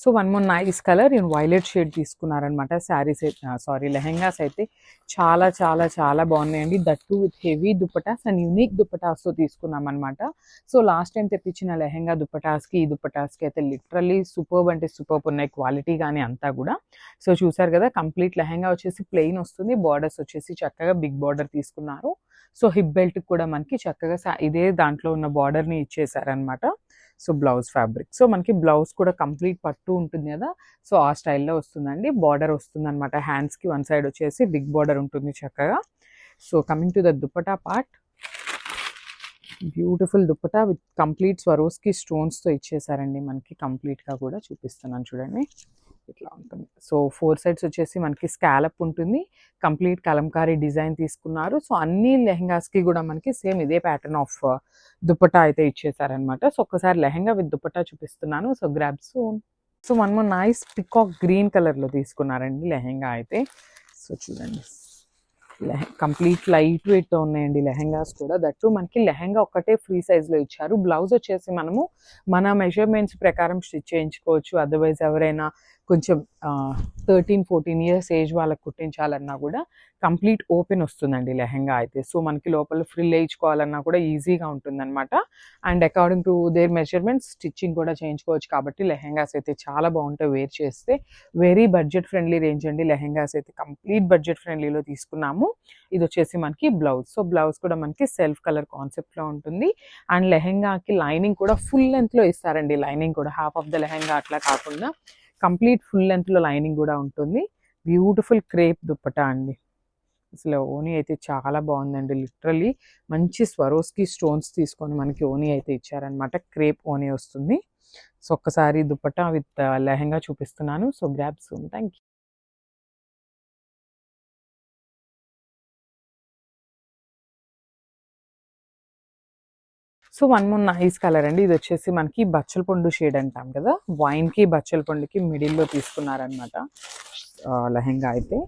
So one more nice colour in violet shade తీసుకున్నారనమాట. శారీస్ లెహెంగాస్ అయితే చాలా చాలా చాలా బాగున్నాయండి. That with heavy dupattas and unique దుపటాస్తో తీసుకున్నాం అనమాట. సో లాస్ట్ టైం తెప్పించిన లెహెంగా దుపటాస్కి ఈ దుపటాస్కి అయితే లిటరల్లీ సూపర్బ్ అంటే సూపర్బ్ ఉన్నాయి, క్వాలిటీ కానీ అంతా కూడా. సో చూసారు కదా, కంప్లీట్ లెహెంగా వచ్చేసి ప్లెయిన్ వస్తుంది, బార్డర్స్ వచ్చేసి చక్కగా బిగ్ బార్డర్ తీసుకున్నారు. సో హిప్ బెల్ట్ కూడా మనకి చక్కగా ఇదే దాంట్లో ఉన్న బార్డర్ని ఇచ్చేసారనమాట. సో బ్లౌజ్ ఫ్యాబ్రిక్, సో మనకి బ్లౌజ్ కూడా కంప్లీట్ పట్టు ఉంటుంది కదా, సో ఆ స్టైల్లో వస్తుందండి. బార్డర్ వస్తుంది అనమాట, హ్యాండ్స్కి వన్ సైడ్ వచ్చేసి బిగ్ బార్డర్ ఉంటుంది చక్కగా. So coming to the dupatta part, beautiful dupatta with complete Swarovski స్టోన్స్తో ఇచ్చేసారండి మనకి. కంప్లీట్గా కూడా చూపిస్తున్నాను చూడండి, ఇట్లా ఉంటుంది. సో 4 సైడ్స్ వచ్చేసి మనకి స్కాలప్ ఉంటుంది, కంప్లీట్ కలంకారీ డిజైన్ తీసుకున్నారు. సో అన్ని లెహెంగాస్కి కూడా మనకి సేమ్ ఇదే ప్యాటర్న్ ఆఫ్ దుపట్టా అయితే ఇచ్చేసారనమాట. సో ఒక్కసారి లెహెంగా విత్ దుపట్టా చూపిస్తున్నాను. So grab so one more nice peacock green కలర్లో తీసుకున్నారండి లెహెంగా అయితే. సో చూడండి, కంప్లీట్ లైట్ వెయిట్తో ఉన్నాయండి లెహెంగాస్ కూడా. దట్టు మనకి లెహెంగా ఒక్కటే ఫ్రీ సైజ్లో ఇచ్చారు. బ్లౌజ్ వచ్చేసి మనము మన మెజర్మెంట్స్ ప్రకారం స్టిచ్ చేయించుకోవచ్చు. అదర్వైజ్ ఎవరైనా కొంచెం 13-14 ఇయర్స్ ఏజ్ వాళ్ళకి కుట్టించాలన్నా కూడా కంప్లీట్ ఓపెన్ వస్తుందండి లెహెంగా అయితే. సో మనకి లోపల ఫ్రిల్ వేయించుకోవాలన్నా కూడా ఈజీగా ఉంటుందన్నమాట. And according to their measurements stitching కూడా చేయించుకోవచ్చు. కాబట్టి లెహెంగాస్ అయితే చాలా బాగుంటాయి వేర్ చేస్తే. వెరీ బడ్జెట్ ఫ్రెండ్లీ రేంజ్ అండి లెహెంగాస్ అయితే, కంప్లీట్ బడ్జెట్ ఫ్రెండ్లీలో తీసుకున్నాము. ఇది వచ్చేసి మనకి బ్లౌజ్. సో బ్లౌజ్ కూడా మనకి సెల్ఫ్ కలర్ కాన్సెప్ట్లో ఉంటుంది. అండ్ లెహెంగాకి లైనింగ్ కూడా ఫుల్ లెంత్లో ఇస్తారండి. లైనింగ్ కూడా హాఫ్ ఆఫ్ ద లెహెంగా అట్లా కాకుండా కంప్లీట్ ఫుల్ లెంత్లో లైనింగ్ కూడా ఉంటుంది. బ్యూటిఫుల్ క్రేప్ దుప్పటా అండి. అసలు ఓనీ అయితే చాలా బాగుందండి. లిటరల్లీ మంచి స్వరోస్కి స్టోన్స్ తీసుకొని మనకి ఓనీ అయితే ఇచ్చారనమాట. క్రేప్ ఓనీ వస్తుంది. సో ఒక్కసారి దుపట్టా విత్ లెహెంగా చూపిస్తున్నాను. So grab soon. Thank you. So one more nice colour అండి. ఇది వచ్చేసి మనకి బచ్చల పండు షేడ్ అంటాం కదా, వైన్కి బచ్చల పండుకి మిడిల్లో తీసుకున్నారనమాట లెహెంగా అయితే.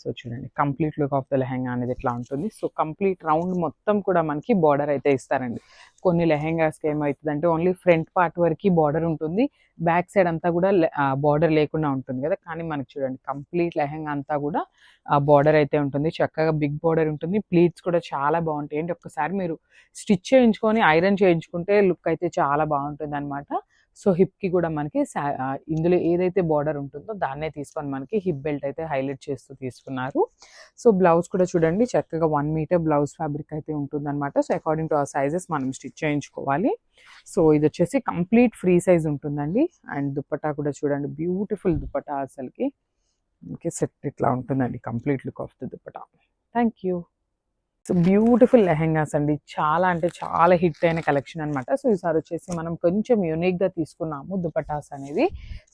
సో చూడండి, complete look of the lehenga అనేది ఎట్లా ఉంటుంది. సో కంప్లీట్ రౌండ్ మొత్తం కూడా మనకి బార్డర్ అయితే ఇస్తారండి. కొన్ని లెహెంగాస్కి ఏమవుతుందంటే ఓన్లీ ఫ్రంట్ పార్ట్ వరకు బార్డర్ ఉంటుంది, బ్యాక్ సైడ్ అంతా కూడా బార్డర్ లేకుండా ఉంటుంది కదా. కానీ మనకి చూడండి, కంప్లీట్ లెహెంగా అంతా కూడా బార్డర్ అయితే ఉంటుంది. చక్కగా బిగ్ బార్డర్ ఉంటుంది. ప్లీట్స్ కూడా చాలా బాగుంటాయి అండి. ఒక్కసారి మీరు స్టిచ్ చేయించుకొని ఐరన్ చేయించుకుంటే లుక్ అయితే చాలా బాగుంటుంది అనమాట. సో హిప్కి కూడా మనకి ఇందులో ఏదైతే బార్డర్ ఉంటుందో దాన్నే తీసుకొని మనకి హిప్ బెల్ట్ అయితే హైలైట్ చేస్తూ తీసుకున్నారు. సో బ్లౌజ్ కూడా చూడండి, చక్కగా 1 మీటర్ బ్లౌజ్ ఫ్యాబ్రిక్ అయితే ఉంటుంది అనమాట. సో అకార్డింగ్ టు ఆ సైజెస్ మనం స్టిచ్ చేయించుకోవాలి. సో ఇది వచ్చేసి కంప్లీట్ ఫ్రీ సైజ్ ఉంటుందండి. అండ్ దుపట్టా కూడా చూడండి, బ్యూటిఫుల్ దుపట్టా అసలుకి. ఓకే, సెట్ ఇట్లా ఉంటుందండి complete look of the dupatta. Thank you. So beautiful lehengas అండి, చాలా అంటే చాలా హిట్ అయిన కలెక్షన్ అనమాట. సో ఈసారి వచ్చేసి మనం కొంచెం యూనిక్గా తీసుకున్నాము దుపటాస్ అనేది.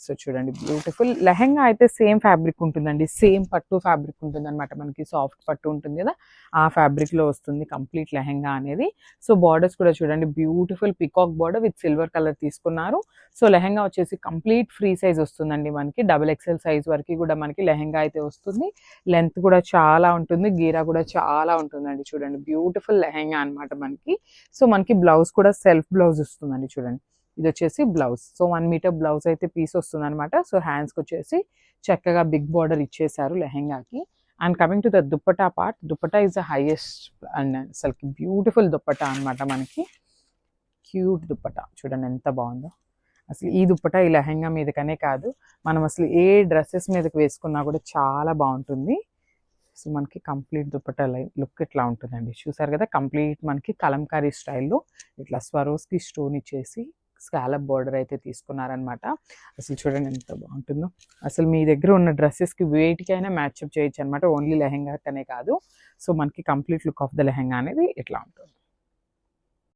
సో చూడండి, బ్యూటిఫుల్ లెహెంగా అయితే సేమ్ ఫ్యాబ్రిక్ ఉంటుందండి, సేమ్ పట్టు ఫ్యాబ్రిక్ ఉంటుంది అనమాట. మనకి సాఫ్ట్ పట్టు ఉంటుంది కదా, ఆ ఫ్యాబ్రిక్లో వస్తుంది కంప్లీట్ లెహెంగా అనేది. సో బార్డర్స్ కూడా చూడండి, beautiful peacock border with silver colour తీసుకున్నారు. సో లెహెంగా వచ్చేసి కంప్లీట్ ఫ్రీ సైజ్ వస్తుందండి మనకి. XXL సైజ్ వరకు కూడా మనకి లెహెంగా అయితే వస్తుంది. లెంత్ కూడా చాలా ఉంటుంది, గీరా కూడా చాలా ఉంటుందండి. చూడండి, బ్యూటిఫుల్ లెహెంగా అనమాట మనకి. సో మనకి బ్లౌజ్ కూడా సెల్ఫ్ బ్లౌజ్ వస్తుందండి. చూడండి, ఇది వచ్చేసి బ్లౌజ్. సో 1 మీటర్ బ్లౌజ్ అయితే పీస్ వస్తుంది అనమాట. సో హ్యాండ్స్కి వచ్చేసి చక్కగా బిగ్ బార్డర్ ఇచ్చేసారు లెహెంగాకి. And coming to the dupatta part, dupatta is the highest and అసలుకి బ్యూటిఫుల్ దుపట్టా అనమాట మనకి. క్యూట్ దుపట్టా చూడండి ఎంత బాగుందో. అసలు ఈ దుపట్టా ఈ లెహెంగా మీదకనే కాదు, మనం అసలు ఏ డ్రెస్సెస్ మీదకి వేసుకున్నా కూడా చాలా బాగుంటుంది. సో మనకి కంప్లీట్ దుపట్టా లుక్ ఇట్లా ఉంటుందండి. చూసారు కదా, కంప్లీట్ మనకి కలంకారీ స్టైల్లో ఇట్లా స్వరోస్కి స్టోన్ ఇచ్చేసి స్కాలప్ బార్డర్ అయితే తీసుకున్నారనమాట. అసలు చూడండి ఎంత బాగుంటుందో. అసలు మీ దగ్గర ఉన్న డ్రెస్సెస్కి వేటికైనా మ్యాచ్అప్ చేయొచ్చు అనమాట, ఓన్లీ లెహెంగా కనే కాదు. సో మనకి complete look of the lehenga అనేది ఇట్లా ఉంటుంది.